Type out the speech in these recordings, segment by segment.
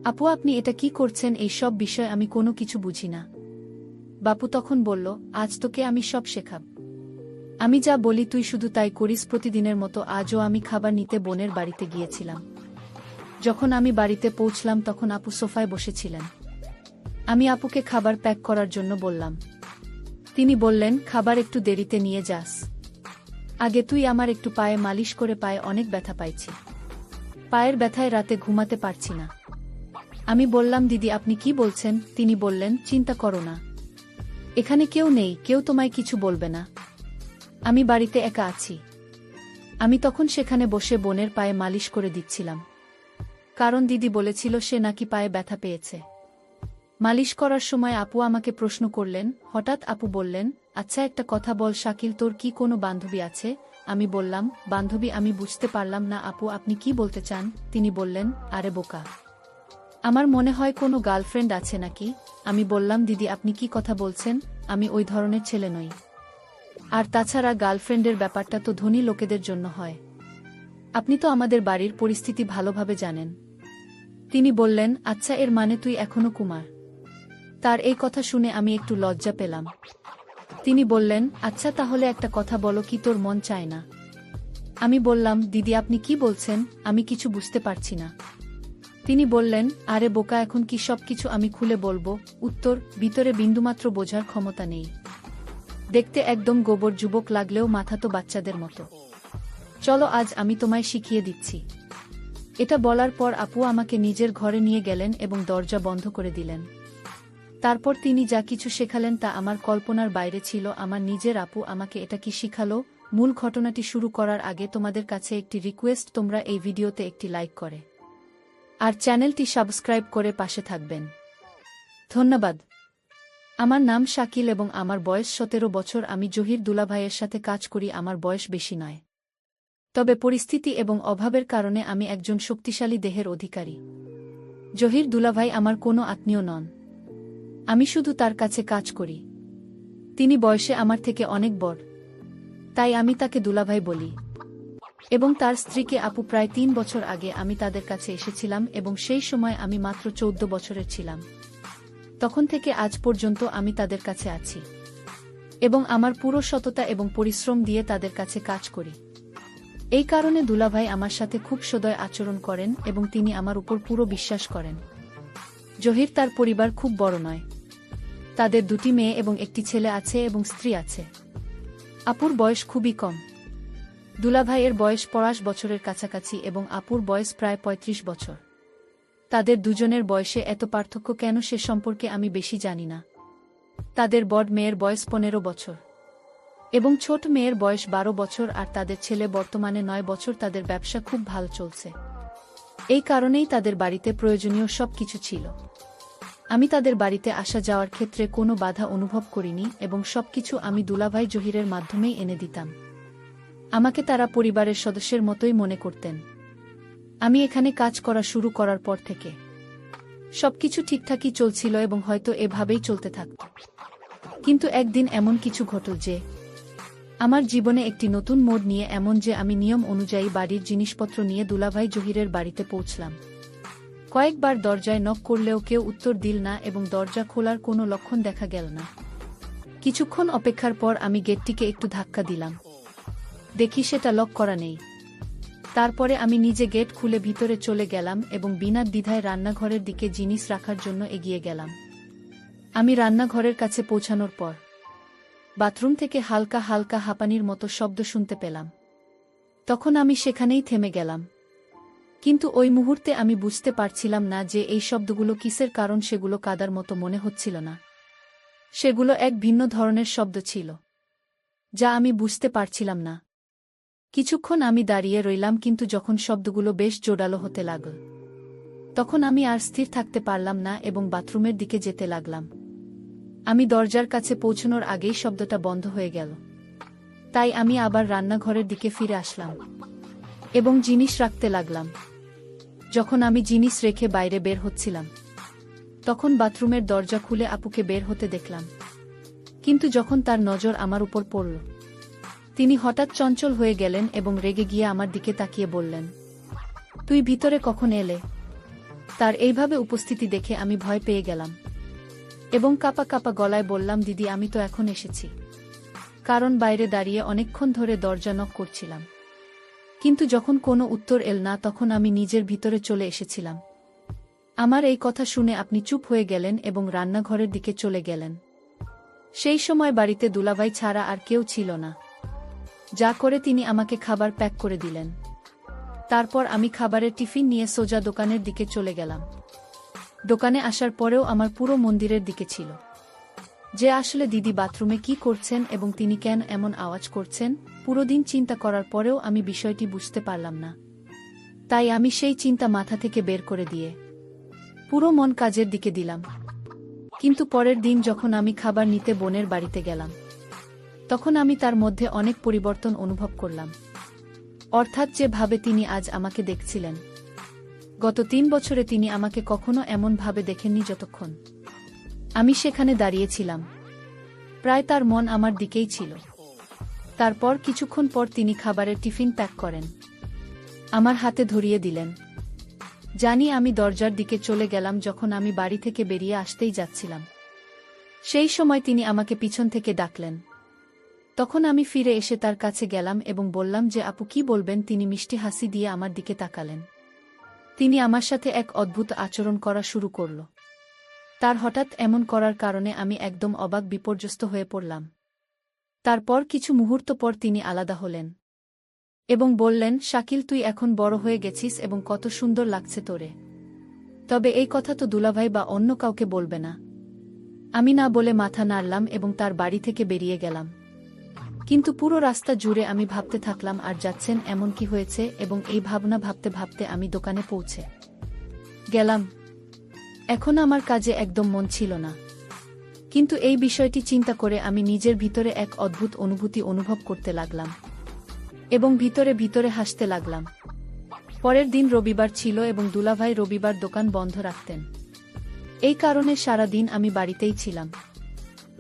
আপু আপনি এটা কি করছেন? এই সব বিষয় আমি কোনো কিছু বুঝি না। বাপু তখন বলল, আজ তোকে আমি সব শেখাব। আমি যা বলি তুই শুধু তাই করিস। প্রতিদিনের মতো আজও আমি খাবার নিতে বোনের বাড়িতে গিয়েছিলাম। যখন আমি বাড়িতে পৌঁছলাম তখন আপু সোফায় বসেছিলেন। আমি আপুকে খাবার প্যাক করার জন্য বললাম। তিনি বললেন, খাবার একটু দেরিতে নিয়ে যাস। আগে তুই আমার একটু পায়ে মালিশ করে, পায়ে অনেক ব্যথা পাইছি। পায়ের ব্যথায় রাতে ঘুমাতে পারছি না। আমি বললাম, দিদি আপনি কি বলছেন? তিনি বললেন, চিন্তা করো না, এখানে কেউ নেই, কেউ তোমায় কিছু বলবে না। আমি বাড়িতে একা আছি। আমি তখন সেখানে বসে বোনের পায়ে মালিশ করে দিচ্ছিলাম, কারণ দিদি বলেছিল সে নাকি পায়ে ব্যথা পেয়েছে। মালিশ করার সময় আপু আমাকে প্রশ্ন করলেন। হঠাৎ আপু বললেন, আচ্ছা একটা কথা বল শাকিল, তোর কি কোনো বান্ধবী আছে? আমি বললাম, বান্ধবী? আমি বুঝতে পারলাম না আপু আপনি কি বলতে চান? তিনি বললেন, আরে বোকা, আমার মনে হয় কোনো গার্লফ্রেন্ড আছে নাকি? আমি বললাম, দিদি আপনি কি কথা বলছেন? আমি ওই ধরনের ছেলে নই। আর তাছাড়া গার্লফ্রেন্ডের ব্যাপারটা তো ধনী লোকেদের জন্য হয়। আপনি তো আমাদের বাড়ির পরিস্থিতি ভালোভাবে জানেন। তিনি বললেন, আচ্ছা এর মানে তুই এখনো কুমার? তার এই কথা শুনে আমি একটু লজ্জা পেলাম। তিনি বললেন, আচ্ছা তাহলে একটা কথা বলো, কি তোর মন চায় না? আমি বললাম, দিদি আপনি কি বলছেন? আমি কিছু বুঝতে পারছি না। তিনি বললেন, আরে বোকা, এখন কি সব কিছু আমি খুলে বলবো? উত্তর, ভিতরে বিন্দুমাত্র বোঝার ক্ষমতা নেই। দেখতে একদম গোবর যুবক লাগলেও মাথা তো বাচ্চাদের মতো। চলো আজ আমি তোমায় শিখিয়ে দিচ্ছি। এটা বলার পর আপু আমাকে নিজের ঘরে নিয়ে গেলেন এবং দরজা বন্ধ করে দিলেন। তারপর তিনি যা কিছু শেখালেন তা আমার কল্পনার বাইরে ছিল। আমার নিজের আপু আমাকে এটা কি শিখালো? মূল ঘটনাটি শুরু করার আগে তোমাদের কাছে একটি রিকোয়েস্ট, তোমরা এই ভিডিওতে একটি লাইক করে আর চ্যানেলটি সাবস্ক্রাইব করে পাশে থাকবেন। ধন্যবাদ। আমার নাম শাকিল এবং আমার বয়স 17 বছর। আমি জহির দুলাভাইয়ের সাথে কাজ করি। আমার বয়স বেশি নয়, তবে পরিস্থিতি এবং অভাবের কারণে আমি একজন শক্তিশালী দেহের অধিকারী। জহির দুলাভাই আমার কোনো আত্মীয় নন, আমি শুধু তার কাছে কাজ করি। তিনি বয়সে আমার থেকে অনেক বড়, তাই আমি তাকে দুলাভাই বলি। এবং তার স্ত্রীকে আপু। প্রায় 3 বছর আগে আমি তাদের কাছে এসেছিলাম এবং সেই সময় আমি মাত্র 14 বছরের ছিলাম। তখন থেকে আজ পর্যন্ত আমি তাদের কাছে আছি এবং আমার পুরো সততা এবং পরিশ্রম দিয়ে তাদের কাছে কাজ করি। এই কারণে দুলাভাই আমার সাথে খুব সদয় আচরণ করেন এবং তিনি আমার উপর পুরো বিশ্বাস করেন। জহির তার পরিবার খুব বড় নয়, তাদের 2টি মেয়ে এবং একটি ছেলে আছে এবং স্ত্রী আছে। আপুর বয়স খুবই কম। দুলাভাইয়ের বয়স 50 বছরের কাছাকাছি এবং আপুর বয়স প্রায় 35 বছর। তাদের দুজনের বয়সে এত পার্থক্য কেন সে সম্পর্কে আমি বেশি জানি না। তাদের বড় মেয়ের বয়স 15 বছর এবং ছোট মেয়ের বয়স 12 বছর আর তাদের ছেলে বর্তমানে 9 বছর। তাদের ব্যবসা খুব ভালো চলছে, এই কারণেই তাদের বাড়িতে প্রয়োজনীয় সব কিছু ছিল। আমি তাদের বাড়িতে আসা যাওয়ার ক্ষেত্রে কোনো বাধা অনুভব করিনি এবং সবকিছু আমি দুলাভাই জহিরের মাধ্যমেই এনে দিতাম। আমাকে তারা পরিবারের সদস্যের মতোই মনে করতেন। আমি এখানে কাজ করা শুরু করার পর থেকে সবকিছু ঠিকঠাকই চলছিল এবং হয়তো এভাবেই চলতে থাকত। কিন্তু একদিন এমন কিছু ঘটল যে আমার জীবনে একটি নতুন মোড় নিয়ে, এমন যে আমি নিয়ম অনুযায়ী বাড়ির জিনিসপত্র নিয়ে দুলাভাই জহিরের বাড়িতে পৌঁছলাম। কয়েকবার দরজায় নক করলেও কেউ উত্তর দিল না এবং দরজা খোলার কোনো লক্ষণ দেখা গেল না। কিছুক্ষণ অপেক্ষার পর আমি গেটটিকে একটু ধাক্কা দিলাম, দেখি সেটা লক করা নেই। তারপরে আমি নিজে গেট খুলে ভিতরে চলে গেলাম এবং বিনা দ্বিধায় রান্নাঘরের দিকে জিনিস রাখার জন্য এগিয়ে গেলাম। আমি রান্নাঘরের কাছে পৌঁছানোর পর বাথরুম থেকে হালকা হালকা হাঁপানির মতো শব্দ শুনতে পেলাম। তখন আমি সেখানেই থেমে গেলাম। কিন্তু ওই মুহূর্তে আমি বুঝতে পারছিলাম না যে এই শব্দগুলো কিসের, কারণ সেগুলো কাদার মতো মনে হচ্ছিল না। সেগুলো এক ভিন্ন ধরনের শব্দ ছিল যা আমি বুঝতে পারছিলাম না। কিছুক্ষণ আমি দাঁড়িয়ে রইলাম, কিন্তু যখন শব্দগুলো বেশ জোরালো হতে লাগল তখন আমি আর স্থির থাকতে পারলাম না এবং বাথরুমের দিকে যেতে লাগলাম। আমি দরজার কাছে পৌঁছানোর আগেই শব্দটা বন্ধ হয়ে গেল। তাই আমি আবার রান্নাঘরের দিকে ফিরে আসলাম এবং জিনিস রাখতে লাগলাম। যখন আমি জিনিস রেখে বাইরে বের হচ্ছিলাম তখন বাথরুমের দরজা খুলে আপুকে বের হতে দেখলাম। কিন্তু যখন তার নজর আমার উপর পড়ল, তিনি হঠাৎ চঞ্চল হয়ে গেলেন এবং রেগে গিয়ে আমার দিকে তাকিয়ে বললেন, তুই ভিতরে কখন এলে? তার এইভাবে উপস্থিতি দেখে আমি ভয় পেয়ে গেলাম এবং কাঁপা কাঁপা গলায় বললাম, দিদি আমি তো এখন এসেছি। কারণ বাইরে দাঁড়িয়ে অনেকক্ষণ ধরে দরজা নক করছিলাম, কিন্তু যখন কোনো উত্তর এল না তখন আমি নিজের ভিতরে চলে এসেছিলাম। আমার এই কথা শুনে আপনি চুপ হয়ে গেলেন এবং রান্নাঘরের দিকে চলে গেলেন। সেই সময় বাড়িতে দুলাভাই ছাড়া আর কেউ ছিল না, যা করে তিনি আমাকে খাবার প্যাক করে দিলেন। তারপর আমি খাবারের টিফিন নিয়ে সোজা দোকানের দিকে চলে গেলাম। দোকানে আসার পরেও আমার পুরো মন্দিরের দিকে ছিল যে আসলে দিদি বাথরুমে কি করছেন এবং তিনি কেন এমন আওয়াজ করছেন। পুরো দিন চিন্তা করার পরেও আমি বিষয়টি বুঝতে পারলাম না। তাই আমি সেই চিন্তা মাথা থেকে বের করে দিয়ে পুরো মন কাজের দিকে দিলাম। কিন্তু পরের দিন যখন আমি খাবার নিতে বোনের বাড়িতে গেলাম, তখন আমি তার মধ্যে অনেক পরিবর্তন অনুভব করলাম। অর্থাৎ যেভাবে তিনি আজ আমাকে দেখছিলেন, গত 3 বছরে তিনি আমাকে কখনো এমন ভাবে দেখেননি যতক্ষণ আমি সেখানে দাঁড়িয়েছিলাম। প্রায় তার মন আমার দিকেই ছিল। তারপর কিছুক্ষণ পর তিনি খাবারের টিফিন প্যাক করেন, আমার হাতে ধরিয়ে দিলেন। জানি আমি দরজার দিকে চলে গেলাম যখন আমি বাড়ি থেকে বেরিয়ে আসতেই যাচ্ছিলাম। সেই সময় তিনি আমাকে পিছন থেকে ডাকলেন। তখন আমি ফিরে এসে তার কাছে গেলাম এবং বললাম যে আপু কি বলবেন। তিনি মিষ্টি হাসি দিয়ে আমার দিকে তাকালেন। তিনি আমার সাথে এক অদ্ভুত আচরণ করা শুরু করল। তার হঠাৎ এমন করার কারণে আমি একদম অবাক বিপর্যস্ত হয়ে পড়লাম। তারপর কিছু মুহূর্ত পর তিনি আলাদা হলেন এবং বললেন, শাকিল তুই এখন বড় হয়ে গেছিস এবং কত সুন্দর লাগছে তোরে। তবে এই কথা তো দুলাভাই বা অন্য কাউকে বলবে না। আমি না বলে মাথা নাড়লাম এবং তার বাড়ি থেকে বেরিয়ে গেলাম। কিন্তু পুরো রাস্তা জুড়ে আমি ভাবতে থাকলাম আর যাচ্ছেন এমন কি হয়েছে, এবং এই ভাবনা ভাবতে ভাবতে আমি দোকানে পৌঁছে গেলাম। এখন আমার কাজে একদম মন ছিল না, কিন্তু এই বিষয়টি চিন্তা করে আমি নিজের ভিতরে এক অদ্ভুত অনুভূতি অনুভব করতে লাগলাম এবং ভিতরে ভিতরে হাসতে লাগলাম। পরের দিন রবিবার ছিল এবং দুলাভাই রবিবার দোকান বন্ধ রাখতেন। এই কারণে সারা দিন আমি বাড়িতেই ছিলাম।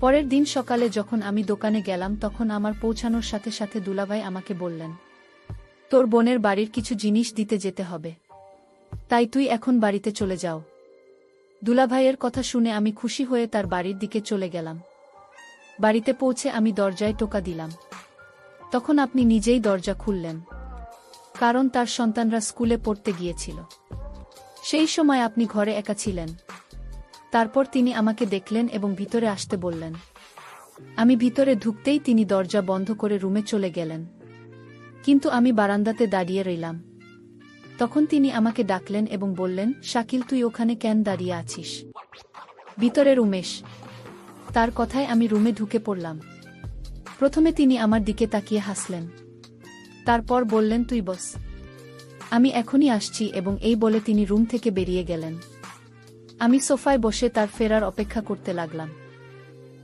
পরের দিন সকালে যখন আমি দোকানে গেলাম তখন আমার পৌঁছানোর সাথে সাথে দুলাভাই আমাকে বললেন, তোর বোনের বাড়ির কিছু জিনিস দিতে যেতে হবে, তাই তুই এখন বাড়িতে চলে যাও। দুলাভাইয়ের কথা শুনে আমি খুশি হয়ে তার বাড়ির দিকে চলে গেলাম। বাড়িতে পৌঁছে আমি দরজায় টোকা দিলাম। তখন আপনি নিজেই দরজা খুললেন, কারণ তার সন্তানরা স্কুলে পড়তে গিয়েছিল। সেই সময় আপনি ঘরে একা ছিলেন। তারপর তিনি আমাকে দেখলেন এবং ভিতরে আসতে বললেন। আমি ভিতরে ঢুকতেই তিনি দরজা বন্ধ করে রুমে চলে গেলেন, কিন্তু আমি বারান্দাতে দাঁড়িয়ে রইলাম। তখন তিনি আমাকে ডাকলেন এবং বললেন, শাকিল তুই ওখানে কেন দাঁড়িয়ে আছিস? ভিতরের উমেশ। তার কথায় আমি রুমে ঢুকে পড়লাম। প্রথমে তিনি আমার দিকে তাকিয়ে হাসলেন, তারপর বললেন, তুই বস, আমি এখনই আসছি, এবং এই বলে তিনি রুম থেকে বেরিয়ে গেলেন। আমি সোফায় বসে তার ফেরার অপেক্ষা করতে লাগলাম।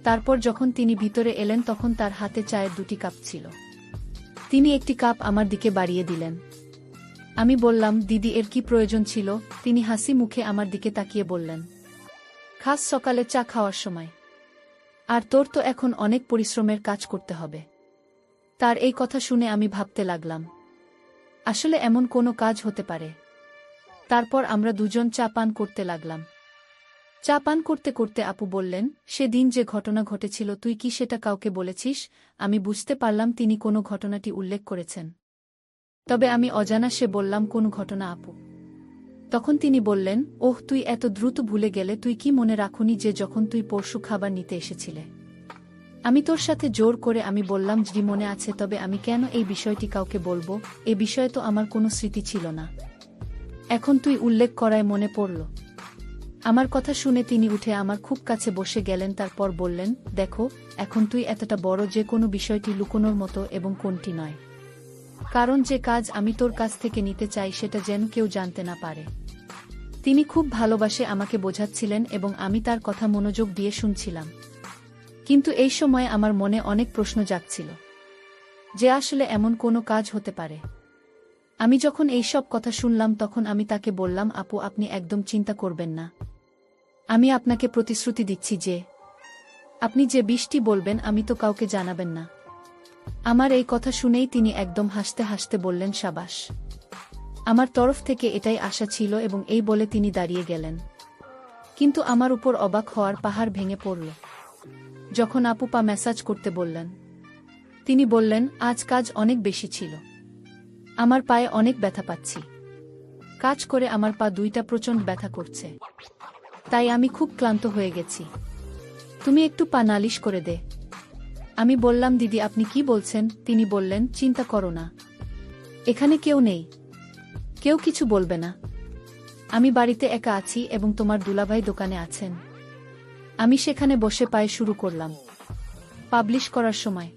তারপর যখন তিনি ভিতরে এলেন তখন তার হাতে চায়ের 2টি কাপ ছিল। তিনি একটি কাপ আমার দিকে বাড়িয়ে দিলেন। আমি বললাম, দিদি এর কি প্রয়োজন ছিল? তিনি হাসি মুখে আমার দিকে তাকিয়ে বললেন, খাস সকালে চা খাওয়ার সময়, আর তোর তো এখন অনেক পরিশ্রমের কাজ করতে হবে। তার এই কথা শুনে আমি ভাবতে লাগলাম, আসলে এমন কোনো কাজ হতে পারে। তারপর আমরা দুজন চা পান করতে লাগলাম। চা পান করতে করতে আপু বললেন, সেদিন যে ঘটনা ঘটেছিল তুই কি সেটা কাউকে বলেছিস? আমি বুঝতে পারলাম তিনি কোনো ঘটনাটি উল্লেখ করেছেন, তবে আমি অজানা সে বললাম, কোন ঘটনা আপু? তখন তিনি বললেন, ওহ তুই এত দ্রুত ভুলে গেলে, তুই কি মনে রাখুনি যে যখন তুই পরশু খাবার নিতে এসেছিলে আমি তোর সাথে জোর করে আমি বললাম জি মনে আছে, তবে আমি কেন এই বিষয়টি কাউকে বলবো? এ বিষয়ে তো আমার কোনো স্মৃতি ছিল না, এখন তুই উল্লেখ করায় মনে পড়ল। আমার কথা শুনে তিনি উঠে আমার খুব কাছে বসে গেলেন। তারপর বললেন, দেখো এখন তুই এতটা বড় যে কোনো বিষয়টি লুকোনোর মতো এবং কোনটি নয়, কারণ যে কাজ আমি তোর কাছ থেকে নিতে চাই সেটা যেন কেউ জানতে না পারে। তিনি খুব ভালোবাসে আমাকে বোঝাচ্ছিলেন এবং আমি তার কথা মনোযোগ দিয়ে শুনছিলাম। কিন্তু এই সময় আমার মনে অনেক প্রশ্ন জাগছিল যে আসলে এমন কোনো কাজ হতে পারে। আমি যখন এই সব কথা শুনলাম তখন আমি তাকে বললাম, আপু আপনি একদম চিন্তা করবেন না, আমি আপনাকে প্রতিশ্রুতি দিচ্ছি যে আপনি যে বিষয়টি বলবেন আমি তো কাউকে জানাবেন না। আমার এই কথা শুনেই তিনি একদম হাসতে হাসতে বললেন, সাবাস, আমার তরফ থেকে এটাই আশা ছিল এবং এই বলে তিনি দাঁড়িয়ে গেলেন। কিন্তু আমার উপর অবাক হওয়ার পাহাড় ভেঙে পড়ল যখন আপু পা ম্যাসাজ করতে বললেন। তিনি বললেন, আজ কাজ অনেক বেশি ছিল। আমার পায়ে অনেক ব্যথা পাচ্ছি। কাজ করে আমার পা দুইটা প্রচণ্ড ব্যথা করছে। তাই আমি খুব ক্লান্ত হয়ে গেছি। তুমি একটু পা নালিশ করে দে। আমি বললাম, দিদি আপনি কি বলছেন? তিনি বললেন, চিন্তা করো না, এখানে কেউ নেই, কেউ কিছু বলবে না। আমি বাড়িতে একা আছি এবং তোমার দুলাভাই দোকানে আছেন। আমি সেখানে বসে পায়ে শুরু করলাম পাবলিশ করার সময়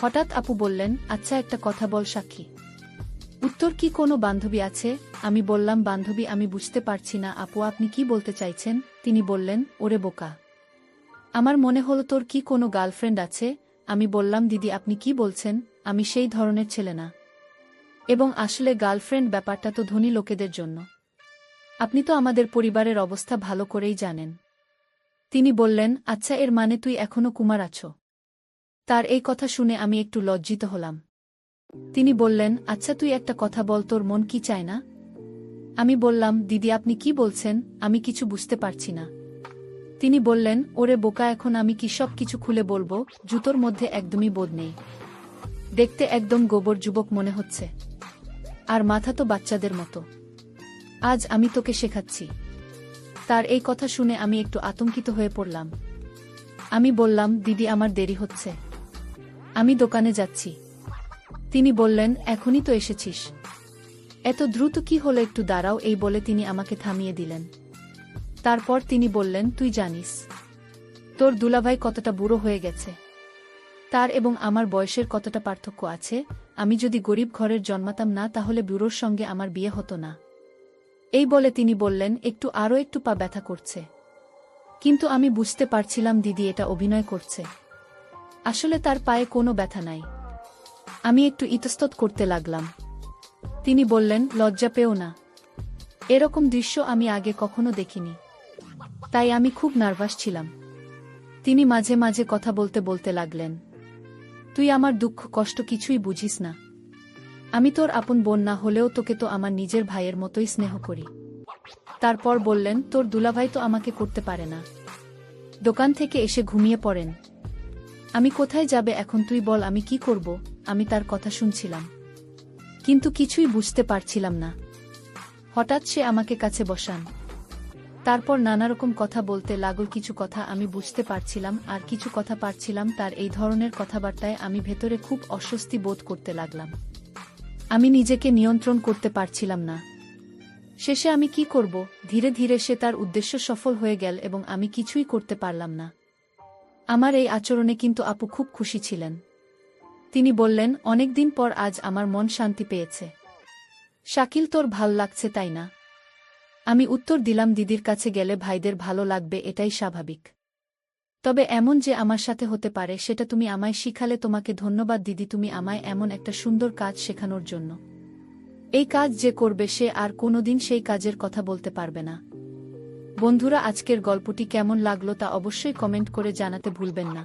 হঠাৎ আপু বললেন, আচ্ছা একটা কথা বল সাক্ষী, উত্তর কি কোনো বান্ধবী আছে? আমি বললাম, বান্ধবী আমি বুঝতে পারছি না আপু, আপনি কি বলতে চাইছেন? তিনি বললেন, ওরে বোকা, আমার মনে হলো তোর কি কোনো গার্লফ্রেন্ড আছে। আমি বললাম, দিদি আপনি কি বলছেন? আমি সেই ধরনের ছেলে না। এবং আসলে গার্লফ্রেন্ড ব্যাপারটা তো ধনী লোকেদের জন্য। আপনি তো আমাদের পরিবারের অবস্থা ভালো করেই জানেন। তিনি বললেন, আচ্ছা এর মানে তুই এখনো কুমার আছো? তার এই কথা শুনে আমি একটু লজ্জিত হলাম। তিনি বললেন, আচ্ছা তুই একটা কথা বল, তোর মন কি চায় না? আমি বললাম, দিদি আপনি কি বলছেন? আমি কিছু বুঝতে পারছি না। তিনি বললেন, ওরে বোকা, এখন আমি কি সব কিছু খুলে বলবো? জুতোর মধ্যে একদমই বোধ নেই, দেখতে একদম গোবর যুবক মনে হচ্ছে, আর মাথা তো বাচ্চাদের মতো। আজ আমি তোকে শেখাচ্ছি। তার এই কথা শুনে আমি একটু আতঙ্কিত হয়ে পড়লাম। আমি বললাম, দিদি আমার দেরি হচ্ছে, আমি দোকানে যাচ্ছি। তিনি বললেন, এখনই তো এসেছিস, এত দ্রুত কি হলো? একটু দাঁড়াও। এই বলে তিনি আমাকে থামিয়ে দিলেন। তারপর তিনি বললেন, তুই জানিস তোর দুলাভাই কতটা বুড়ো হয়ে গেছে? তার এবং আমার বয়সের কতটা পার্থক্য আছে? আমি যদি গরিব ঘরের জন্মাতাম না, তাহলে বুড়োর সঙ্গে আমার বিয়ে হতো না। এই বলে তিনি বললেন, আরও একটু পা ব্যথা করছে। কিন্তু আমি বুঝতে পারছিলাম দিদি এটা অভিনয় করছে, আসলে তার পায়ে কোনো ব্যথা নাই। আমি একটু ইতস্তত করতে লাগলাম। তিনি বললেন, লজ্জা পেও না, এরকম দৃশ্য আমি আগে কখনো দেখিনি, তাই আমি খুব নার্ভাস ছিলাম। তিনি মাঝে মাঝে কথা বলতে বলতে লাগলেন, তুই আমার দুঃখ কষ্ট কিছুই বুঝিস না। আমি তোর আপন বোন না হলেও তোকে তো আমার নিজের ভাইয়ের মতোই স্নেহ করি। তারপর বললেন, তোর দুলাভাই তো আমাকে করতে পারে না, দোকান থেকে এসে ঘুমিয়ে পড়েন। আমি কোথায় যাবে এখন তুই বল, আমি কি করব? আমি তার কথা শুনছিলাম, কিন্তু কিছুই বুঝতে পারছিলাম না। হঠাৎ সে আমাকে কাছে বসান, তারপর নানারকম কথা বলতে লাগল। কিছু কথা আমি বুঝতে পারছিলাম আর কিছু কথা পারছিলাম। তার এই ধরনের কথাবার্তায় আমি ভেতরে খুব অস্বস্তি বোধ করতে লাগলাম। আমি নিজেকে নিয়ন্ত্রণ করতে পারছিলাম না। শেষে আমি কি করব? ধীরে ধীরে সে তার উদ্দেশ্য সফল হয়ে গেল এবং আমি কিছুই করতে পারলাম না। আমার এই আচরণে কিন্তু আপু খুব খুশি ছিলেন। তিনি বললেন, অনেকদিন পর আজ আমার মন শান্তি পেয়েছে। শাকিল, তোর ভাল লাগছে তাই না? আমি উত্তর দিলাম, দিদির কাছে গেলে ভাইদের ভালো লাগবে, এটাই স্বাভাবিক। তবে এমন যে আমার সাথে হতে পারে সেটা তুমি আমায় শিখালে। তোমাকে ধন্যবাদ দিদি, তুমি আমায় এমন একটা সুন্দর কাজ শেখানোর জন্য। এই কাজ যে করবে সে আর কোনোদিন সেই কাজের কথা বলতে পারবে না। বন্ধুরা, আজকের গল্পটি কেমন লাগলো তা অবশ্যই কমেন্ট করে জানাতে ভুলবেন না।